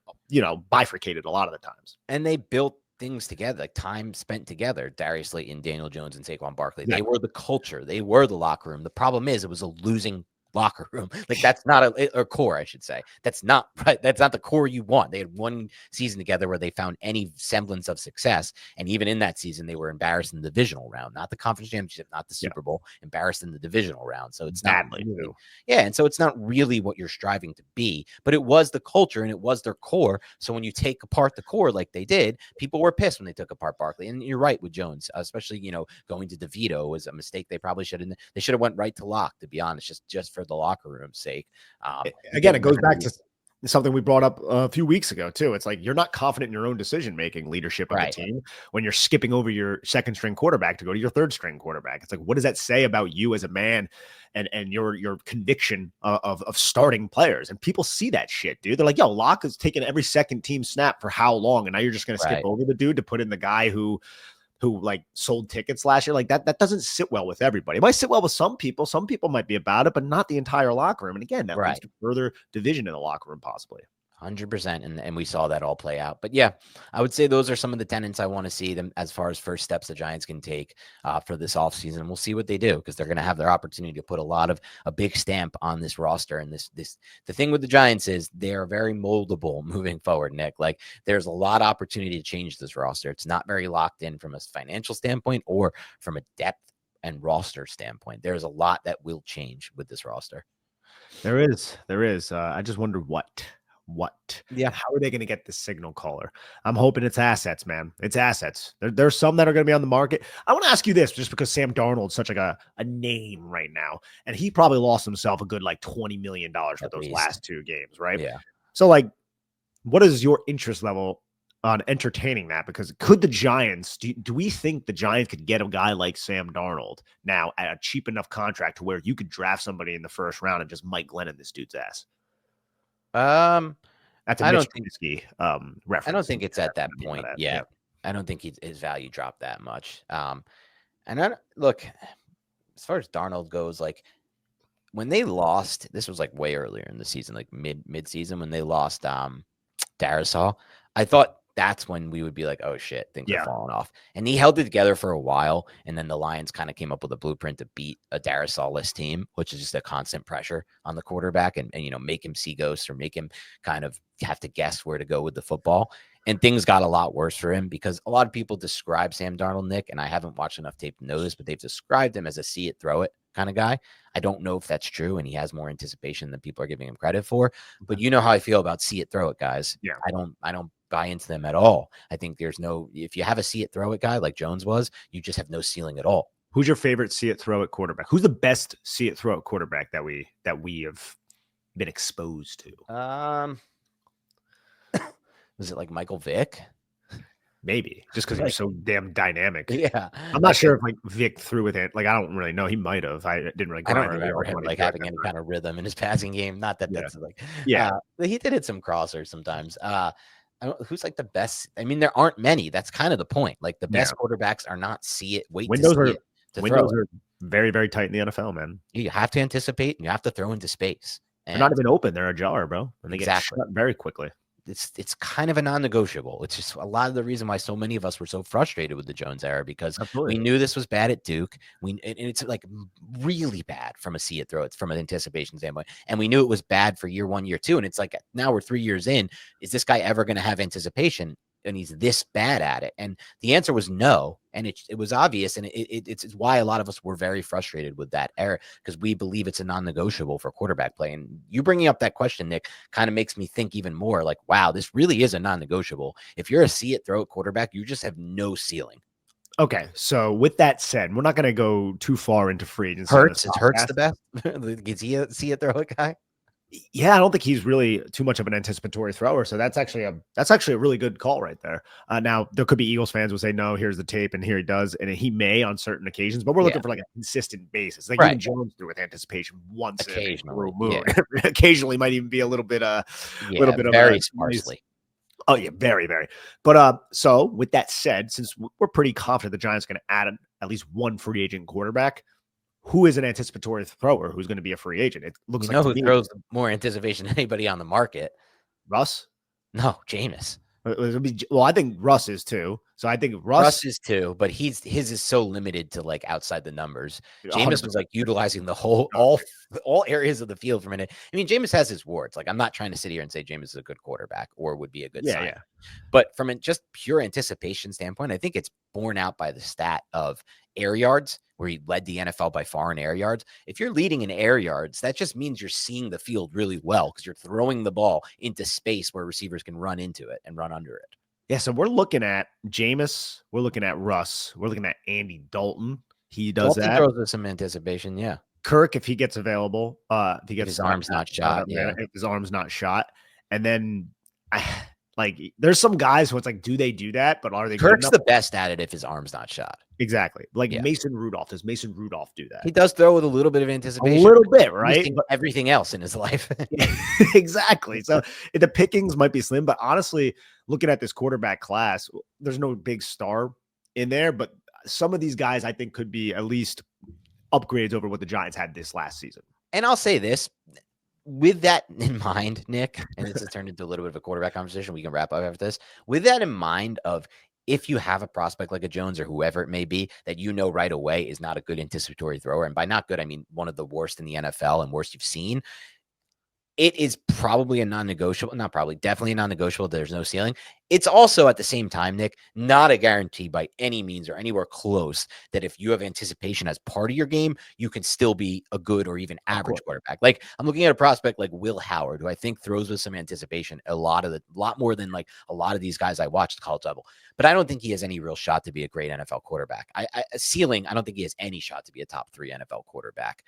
B: bifurcated a lot of the times.
A: And they built things together, like time spent together. Darius Slayton, Daniel Jones, and Saquon Barkley. They were the culture. They were the locker room. The problem is it was a losing locker room. Like, that's not a core, I should say. That's not right. That's not the core you want. They had one season together where they found any semblance of success. And even in that season, they were embarrassed in the divisional round, not the conference championship, not the Super Bowl, embarrassed in the divisional round. So it's not really, and so it's not really what you're striving to be, but it was the culture and it was their core. So when you take apart the core like they did, people were pissed when they took apart Barkley. And you're right with Jones, especially, going to DeVito was a mistake. They probably should have went right to Locke, to be honest, just for the locker room's sake.
B: Again, it goes back to something we brought up a few weeks ago too. It's like, you're not confident in your own decision-making leadership of the team when you're skipping over your second string quarterback to go to your third string quarterback. It's like, what does that say about you as a man and your conviction of starting players? And people see that shit, dude. They're like, yo, Locke is taking every second team snap for how long? And now you're just going to skip over the dude to put in the guy who who like sold tickets last year. Like that doesn't sit well with everybody. It might sit well with some people. Some people might be about it, but not the entire locker room. And again, that leads to further division in the locker room, possibly.
A: 100%. And we saw that all play out. But yeah, I would say those are some of the tenets I want to see them as far as first steps the Giants can take for this offseason. We'll see what they do because they're going to have their opportunity to put a big stamp on this roster. And the thing with the Giants is they are very moldable moving forward, Nick. Like there's a lot of opportunity to change this roster. It's not very locked in from a financial standpoint or from a depth and roster standpoint. There's a lot that will change with this roster.
B: There is. I just wonder what.
A: Yeah.
B: How are they going to get this signal caller? I'm hoping it's assets, man. It's assets. There's some that are going to be on the market. I want to ask you this just because Sam Darnold's such like a name right now, and he probably lost himself a good like $20 million for those last 2 games, right?
A: Yeah.
B: So like, what is your interest level on entertaining that? Because could the Giants, do we think the Giants could get a guy like Sam Darnold now at a cheap enough contract to where you could draft somebody in the first round and just Mike Glennon this dude's ass? That's a Mitch Trubisky reference.
A: I don't think it's at that point yet. I don't think his value dropped that much. And look, as far as Darnold goes, like when they lost, this was like way earlier in the season, like mid season when they lost Darisaw, I thought that's when we would be like, oh shit, things are falling off. And he held it together for a while. And then the Lions kind of came up with a blueprint to beat a Darisaw-less team, which is just a constant pressure on the quarterback and make him see ghosts or make him kind of have to guess where to go with the football. And things got a lot worse for him because a lot of people describe Sam Darnold, Nick, and I haven't watched enough tape to know this, but they've described him as a see it, throw it kind of guy. I don't know if that's true, and he has more anticipation than people are giving him credit for. But you know how I feel about see it, throw it guys.
B: Yeah.
A: I don't buy into them at all. I think if you have a see it, throw it guy like Jones was, you just have no ceiling at all.
B: Who's your favorite see it, throw it quarterback? Who's the best see it, throw it quarterback that we have been exposed to?
A: Was it like Michael Vick?
B: Maybe just because he's so damn dynamic.
A: Yeah,
B: I'm not sure if like Vic threw with it. Like I don't really know. He might have. I didn't really.
A: I don't remember him like having any kind of rhythm in his passing game. Not that that's like.
B: Yeah,
A: he did hit some crossers sometimes. Who's like the best? I mean, there aren't many. That's kind of the point. Like the best quarterbacks are not see it. Windows
B: are very, very tight in the NFL, man.
A: You have to anticipate and you have to throw into space.
B: They're not even open. They're ajar, bro. And they get shut very quickly.
A: It's kind of a non-negotiable. It's just a lot of the reason why so many of us were so frustrated with the Jones era because we knew this was bad at Duke. And it's like really bad from a see it, throw it from an anticipation standpoint. And we knew it was bad for year 1, year 2. And it's like now we're 3 years in. Is this guy ever going to have anticipation? And he's this bad at it? And the answer was no. And it was obvious. And it's why a lot of us were very frustrated with that era because we believe it's a non-negotiable for quarterback play. And you bringing up that question, Nick, kind of makes me think even more like, wow, this really is a non-negotiable. If you're a see it, throw it quarterback, you just have no ceiling.
B: Okay, so with that said, we're not going to go too far into free agency.
A: Is Hurts the best? Is he a see it, throw it guy?
B: Yeah, I don't think he's really too much of an anticipatory thrower. So that's actually a really good call right there. Now there could be Eagles fans who say, no, here's the tape. And here he does. And he may on certain occasions, but we're looking for like a consistent basis. Like even Jones threw with anticipation once
A: occasionally.
B: Occasionally might even be a little bit
A: very sparsely.
B: Oh yeah, very, very. But so with that said, since we're pretty confident the Giants are going to add at least one free agent quarterback, who is an anticipatory thrower who's going to be a free agent? It looks like
A: who throws more anticipation than anybody on the market.
B: Russ?
A: No, Jameis.
B: Well, I think Russ is too. So I think Russ
A: is too, but his is so limited to like outside the numbers. Jameis was like utilizing the whole all areas of the field for a minute. I mean, Jameis has his warts. Like I'm not trying to sit here and say Jameis is a good quarterback or would be a good sign. Yeah. But from a just pure anticipation standpoint, I think it's borne out by the stat of air yards, where he led the NFL by far in air yards. If you're leading in air yards, that just means you're seeing the field really well because you're throwing the ball into space where receivers can run into it and run under it.
B: Yeah, so we're looking at Jameis, we're looking at Russ, we're looking at Andy Dalton. He does that.
A: Throws with some anticipation, yeah.
B: Kirk, if he gets available, if he gets
A: his arm's not shot,
B: if his arm's not shot, and then there's some guys who it's like, do they do that? But are they?
A: Kirk's the best at it if his arm's not shot.
B: Exactly. Like Mason Rudolph. Does Mason Rudolph do that?
A: He does throw with a little bit of anticipation.
B: A little bit, right?
A: But everything else in his life.
B: Exactly. So the pickings might be slim, but honestly, looking at this quarterback class, there's no big star in there, but some of these guys I think could be at least upgrades over what the Giants had this last season.
A: And I'll say this, with that in mind, Nick, and this has turned into a little bit of a quarterback conversation. We can wrap up after this. With that in mind of if you have a prospect like a Jones or whoever it may be that you know right away is not a good anticipatory thrower, and by not good, I mean one of the worst in the NFL and worst you've seen, it is probably a non-negotiable, not probably, definitely a non-negotiable. There's no ceiling. It's also at the same time, Nick, not a guarantee by any means or anywhere close that if you have anticipation as part of your game, you can still be a good or even average quarterback. Like I'm looking at a prospect like Will Howard, who I think throws with some anticipation a lot more than like a lot of these guys I watched college level. But I don't think he has any real shot to be a great NFL quarterback. Ceiling, I don't think he has any shot to be a top 3 NFL quarterback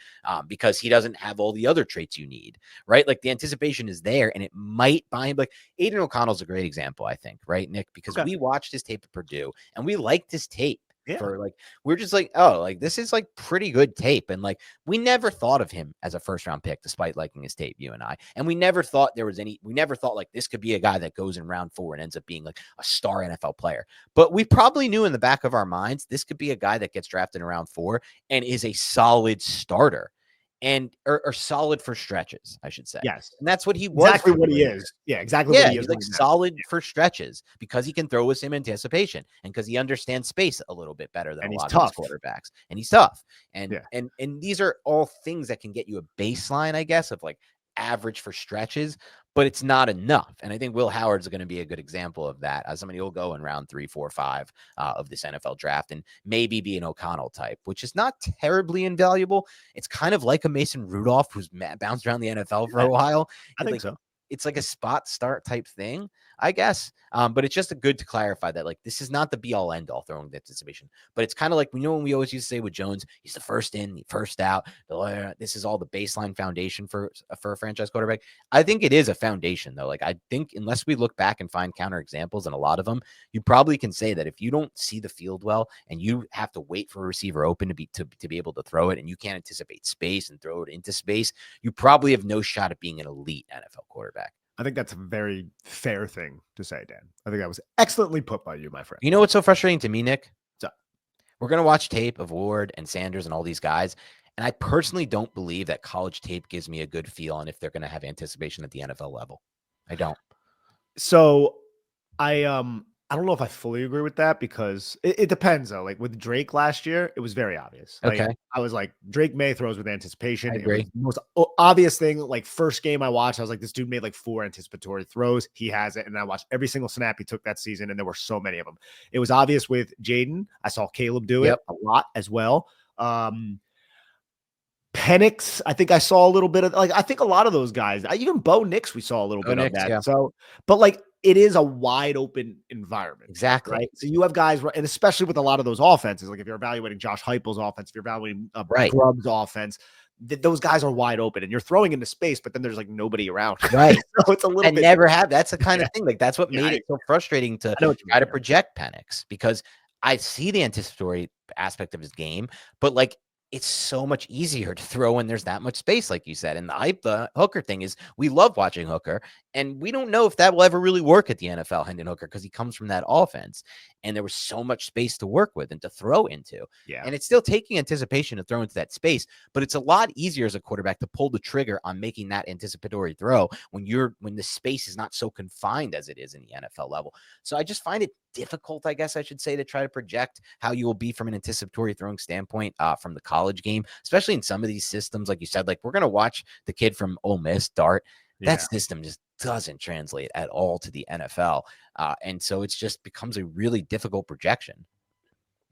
A: because he doesn't have all the other traits you need, right? Like the anticipation is there and it might buy him. Like Aiden O'Connell's a great example, I think, right, Nick? Because we watched his tape at Purdue and we liked his tape. For like, we're just like, oh, like this is like pretty good tape. And like, we never thought of him as a first round pick, despite liking his tape, you and I. And we never thought we never thought like this could be a guy that goes in round 4 and ends up being like a star NFL player. But we probably knew in the back of our minds, this could be a guy that gets drafted in round 4 and is a solid starter. And or solid for stretches, I should say.
B: Yes.
A: And that's what he was.
B: Exactly what he is. Yeah, exactly what he is.
A: He's like solid for stretches because he can throw with some anticipation and because he understands space a little bit better than a lot of these quarterbacks. And he's tough. And these are all things that can get you a baseline, I guess, of like average for stretches, but it's not enough. And I think Will Howard's going to be a good example of that. As somebody will go in round 3, 4, 5 of this NFL draft and maybe be an O'Connell type, which is not terribly invaluable. It's kind of like a Mason Rudolph who's bounced around the NFL for a while.
B: I think so.
A: It's like a spot start type thing, I guess. But it's just good to clarify that like this is not the be all end all throwing the anticipation, but it's kind of like, when we always used to say with Jones, he's the first in, the first out. This is all the baseline foundation for a franchise quarterback. I think it is a foundation though. Like I think unless we look back and find counter examples, and a lot of them, you probably can say that if you don't see the field well and you have to wait for a receiver open to be able to throw it, and you can't anticipate space and throw it into space, you probably have no shot at being an elite NFL quarterback.
B: I think that's a very fair thing to say, Dan. I think that was excellently put by you, my friend.
A: You know what's so frustrating to me, Nick?
B: What's up?
A: We're going to watch tape of Ward and Sanders and all these guys, and I personally don't believe that college tape gives me a good feel on if they're going to have anticipation at the NFL level. I don't.
B: So I don't know if I fully agree with that because it depends though. Like with Drake last year, it was very obvious. Like,
A: okay.
B: I was like, Drake May throws with anticipation.
A: I agree.
B: It was the most obvious thing. Like first game I watched, I was like, this dude made like 4 anticipatory throws. He has it. And I watched every single snap he took that season. And there were so many of them. It was obvious with Jaden. I saw Caleb do it a lot as well. Penix, I think I saw a little bit of, like, I think a lot of those guys, even Bo Nix, we saw a little bit of that.
A: Yeah.
B: So, but like, it is a wide open environment.
A: Exactly.
B: Right. So you have guys, and especially with a lot of those offenses, like if you're evaluating Josh Heupel's offense, if you're evaluating Grubb's offense, those guys are wide open and you're throwing into space, but then there's like nobody around.
A: Right.
B: So it's a little bit.
A: Never have. That's the kind of thing. Like that's what made it so frustrating to try to project Penix, because I see the anticipatory aspect of his game, but like, it's so much easier to throw when there's that much space, like you said. And the Hooker thing is, we love watching Hooker, and we don't know if that will ever really work at the NFL, Hendon Hooker, because he comes from that offense, and there was so much space to work with and to throw into.
B: Yeah.
A: And it's still taking anticipation to throw into that space, but it's a lot easier as a quarterback to pull the trigger on making that anticipatory throw when the space is not so confined as it is in the NFL level. So I just find it difficult, I guess I should say, to try to project how you will be from an anticipatory throwing standpoint from the college game, especially in some of these systems. Like you said, like we're going to watch the kid from Ole Miss Dart. That system just doesn't translate at all to the NFL. And so it's just becomes a really difficult projection.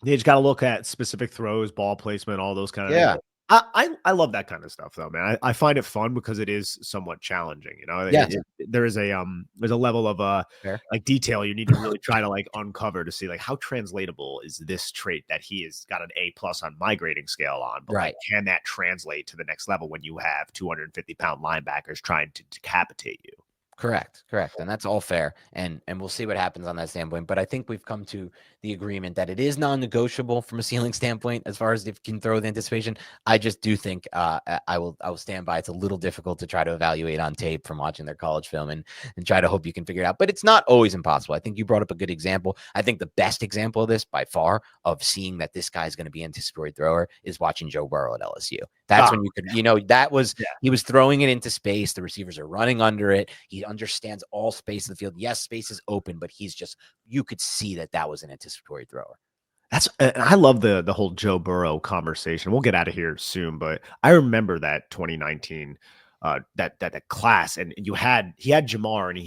B: You just got to look at specific throws, ball placement, all those kind of things. I love that kind of stuff though, man. I find it fun because it is somewhat challenging, you know. There's a level of like detail you need to really try to like uncover to see like how translatable is this trait that he has got an A+ on my grading scale on, but like, can that translate to the next level when you have 250-pound linebackers trying to decapitate you?
A: Correct. And that's all fair. And we'll see what happens on that standpoint. But I think we've come to the agreement that it is non-negotiable from a ceiling standpoint as far as if you can throw the anticipation. I just do think I will stand by. It's a little difficult to try to evaluate on tape from watching their college film and try to hope you can figure it out. But it's not always impossible. I think you brought up a good example. I think the best example of this by far of seeing that this guy's going to be an anticipatory thrower is watching Joe Burrow at LSU. That's when you could, that was, he was throwing it into space. The receivers are running under it. He understands all space in the field. Yes, space is open, but you could see that was an anticipatory thrower.
B: And I love the whole Joe Burrow conversation. We'll get out of here soon, but I remember that 2019, that class, and he had Jamar and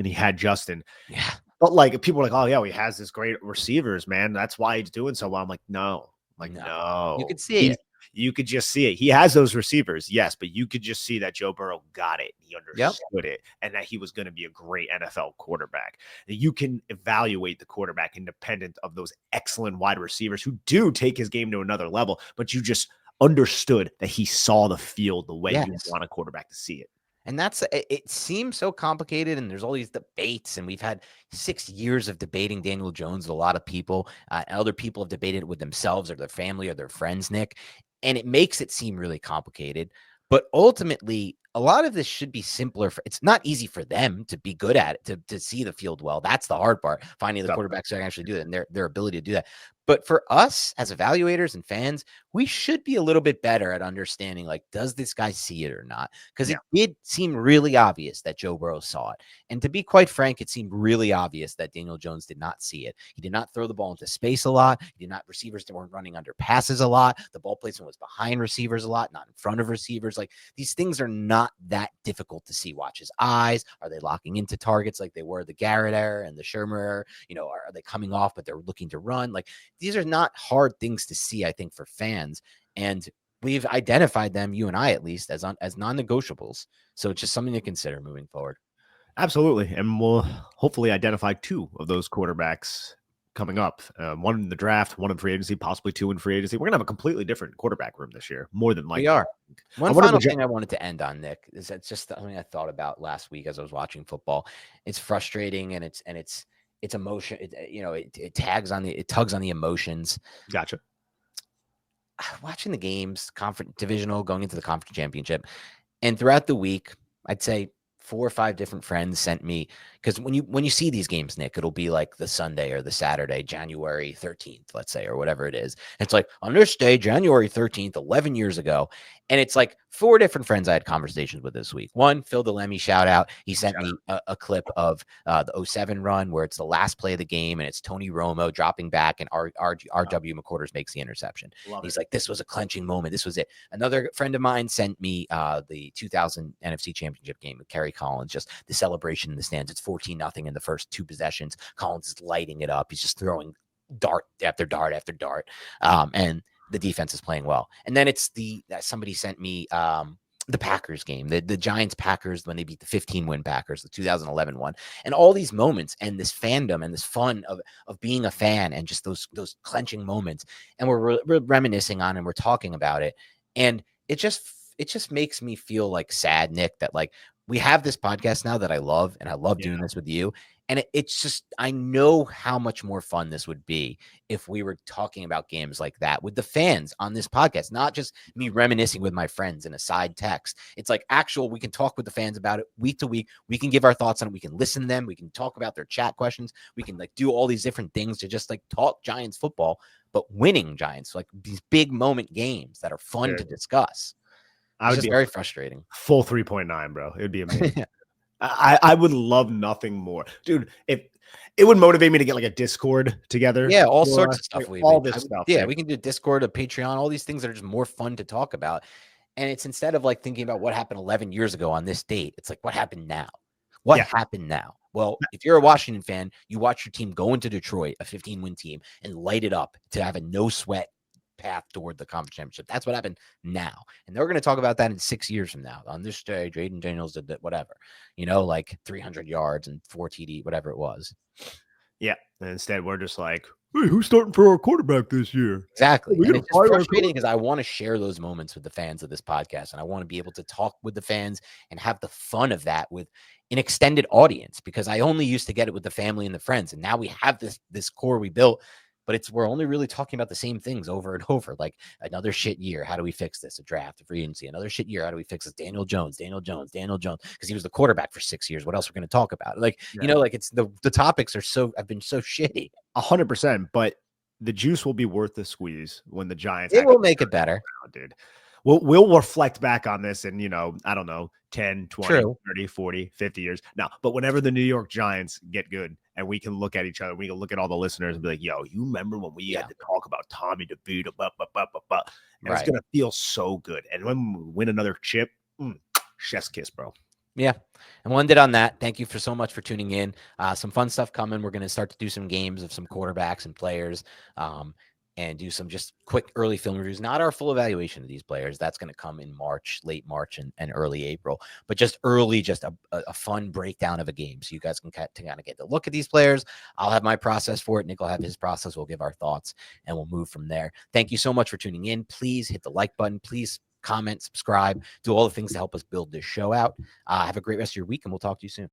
B: he had Justin.
A: Yeah.
B: But like people are like, oh yeah, he has this great receivers, man. That's why he's doing so well. I'm like, no.
A: You could see it.
B: You could just see it. He has those receivers, yes, but you could just see that Joe Burrow got it. He understood it, and that he was going to be a great NFL quarterback. You can evaluate the quarterback independent of those excellent wide receivers who do take his game to another level, but you just understood that he saw the field the way you want a quarterback to see it.
A: And it seems so complicated, and there's all these debates, and we've had 6 years of debating Daniel Jones with a lot of people. Other people have debated it with themselves or their family or their friends, Nick, and it makes it seem really complicated. But ultimately, a lot of this should be simpler. It's not easy for them to be good at it, to see the field well. That's the hard part, finding the quarterbacks that can actually do that and their ability to do that. But for us as evaluators and fans, we should be a little bit better at understanding, like, does this guy see it or not? Because it did seem really obvious that Joe Burrow saw it. And to be quite frank, it seemed really obvious that Daniel Jones did not see it. He did not throw the ball into space a lot. Receivers weren't running under passes a lot. The ball placement was behind receivers a lot, not in front of receivers. Like, these things are not that difficult to see. Watch his eyes. Are they locking into targets like they were the Garrett era and the Shermer era? Are they coming off, but they're looking to run? Like, these are not hard things to see, I think, for fans. And we've identified them, you and I at least, as non-negotiables. So it's just something to consider moving forward.
B: Absolutely. And we'll hopefully identify 2 of those quarterbacks coming up. One in the draft, one in free agency, possibly 2 in free agency. We're going to have a completely different quarterback room this year, more than likely.
A: We are. One final thing I wanted to end on, Nick, is that's just something I thought about last week as I was watching football. It's frustrating, and it's emotion. It tugs on the emotions.
B: Gotcha.
A: Watching the games, divisional, going into the conference championship, and throughout the week, I'd say 4 or 5 different friends sent me, because when you see these games, Nick, it'll be like the Sunday or the Saturday, January 13th, let's say, or whatever it is. It's like, on this day, January 13th, 11 years ago. And it's like 4 different friends I had conversations with this week. One, Phil DeLemme, shout out. He sent me a clip of the 07 run where it's the last play of the game, and it's Tony Romo dropping back, and R.W. McQuarters makes the interception. He's like, this was a clenching moment. This was it. Another friend of mine sent me the 2000 NFC Championship game with Kerry Collins, just the celebration in the stands. It's 14-0 in the first 2 possessions. Collins is lighting it up. He's just throwing dart after dart after dart. And the defense is playing well. And then it's somebody sent me the Packers game, the Giants Packers, when they beat the 15-win Packers, the 2011 one, and all these moments and this fandom and this fun of being a fan and just those clenching moments. And we're reminiscing on, and we're talking about it. And it just makes me feel like sad, Nick, that like we have this podcast now that I love, and I love doing this with you. And it's just, I know how much more fun this would be if we were talking about games like that with the fans on this podcast, not just me reminiscing with my friends in a side text. It's like we can talk with the fans about it week to week. We can give our thoughts on it. We can listen to them. We can talk about their chat questions. We can like do all these different things to just like talk Giants football, but winning Giants, like these big moment games that are fun to discuss. It's just very frustrating.
B: Full 3.9, bro. It would be amazing. I would love nothing more, dude. If it would motivate me to get like a Discord together.
A: Yeah, all sorts of stuff.
B: Like, all this stuff.
A: Yeah, we can do Discord, a Patreon, all these things that are just more fun to talk about. And it's instead of like thinking about what happened 11 years ago on this date, it's like, what happened now? What happened now? Well, if you're a Washington fan, you watch your team go into Detroit, a 15-win team, and light it up to have a no sweat path toward the conference championship. That's what happened now. And they're going to talk about that in 6 years from now. On this day, Jaden Daniels did that, whatever, like 300 yards and 4 TD, whatever it was.
B: Yeah. And instead, we're just like, Hey, who's starting for our quarterback this year?
A: Exactly.
B: We're
A: And
B: gonna
A: it's just
B: fire our
A: frustrating because I want to share those moments with the fans of this podcast. And I want to be able to talk with the fans and have the fun of that with an extended audience, because I only used to get it with the family and the friends. And now we have this core we built, but we're only really talking about the same things over and over. Like another shit year. How do we fix this? A draft, a free agency. Another shit year. How do we fix this? Daniel Jones, because he was the quarterback for 6 years. What else are we going to talk about? Like, like it's the topics have been so shitty.
B: 100%, but the juice will be worth the squeeze when the Giants.
A: It will make it better,
B: around, dude. We'll reflect back on this in, I don't know, 10, 20,
A: True.
B: 30, 40, 50 years. No, but whenever the New York Giants get good and we can look at each other, we can look at all the listeners and be like, yo, you remember when we had to talk about Tommy DeVito, and it's going to feel so good. And when we win another chip, chef's kiss, bro.
A: Yeah. And we'll end it on that. Thank you so much for tuning in. Some fun stuff coming. We're going to start to do some games of some quarterbacks and players, and do some just quick early film reviews. Not our full evaluation of these players. That's going to come in March, late March and early April. But just early, just a fun breakdown of a game. So you guys can kind of get to look at these players. I'll have my process for it. Nick will have his process. We'll give our thoughts and we'll move from there. Thank you so much for tuning in. Please hit the like button. Please comment, subscribe, do all the things to help us build this show out. Have a great rest of your week, and we'll talk to you soon.